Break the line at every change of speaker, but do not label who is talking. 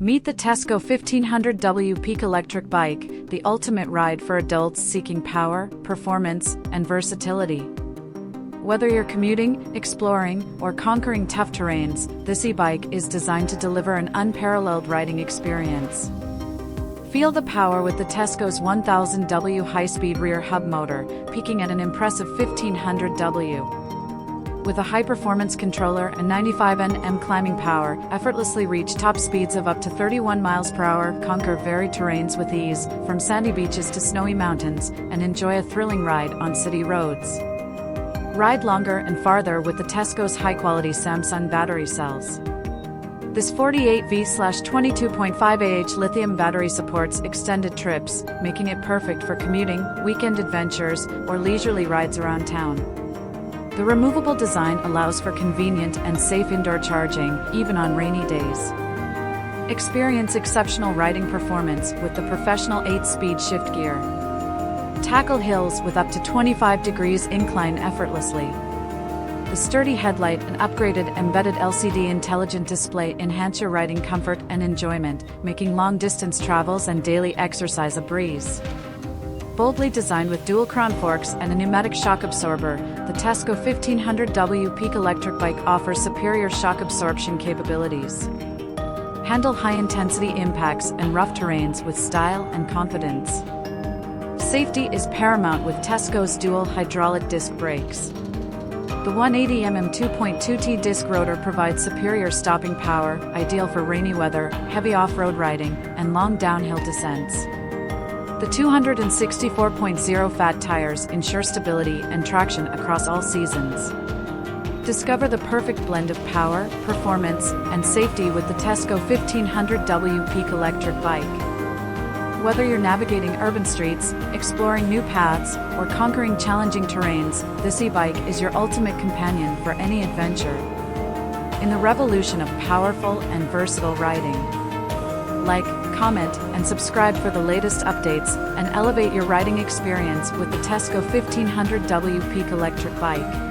Meet the TESGO 1500W Peak electric bike, the ultimate ride for adults seeking power, performance, and versatility. Whether you're commuting, exploring, or conquering tough terrains, this e-bike is designed to deliver an unparalleled riding experience. Feel the power with the TESGO's 1000W high-speed rear hub motor, peaking at an impressive 1500W. With a high-performance controller and 95 Nm climbing power, effortlessly reach top speeds of up to 31 miles per hour, conquer varied terrains with ease, from sandy beaches to snowy mountains, and enjoy a thrilling ride on city roads. Ride longer and farther with the TESGO's high-quality Samsung battery cells. This 48V 22.5Ah lithium battery supports extended trips, making it perfect for commuting, weekend adventures, or leisurely rides around town. The removable design allows for convenient and safe indoor charging, even on rainy days. Experience exceptional riding performance with the professional 8-speed shift gear. Tackle hills with up to 25 degrees incline effortlessly. The sturdy headlight and upgraded embedded LCD intelligent display enhance your riding comfort and enjoyment, making long-distance travels and daily exercise a breeze. Boldly designed with dual crown forks and a pneumatic shock absorber, the TESGO 1500W Peak electric bike offers superior shock absorption capabilities. Handle high-intensity impacts and rough terrains with style and confidence. Safety is paramount with TESGO's dual hydraulic disc brakes. The 180mm 2.2T disc rotor provides superior stopping power, ideal for rainy weather, heavy off-road riding, and long downhill descents. The 264.0 fat tires ensure stability and traction across all seasons. Discover the perfect blend of power, performance, and safety with the TESGO 1500W Peak electric bike. Whether you're navigating urban streets, exploring new paths, or conquering challenging terrains, this e-bike is your ultimate companion for any adventure. In the revolution of powerful and versatile riding. Like, comment, and subscribe for the latest updates, and elevate your riding experience with the TESGO 1500W Peak electric bike.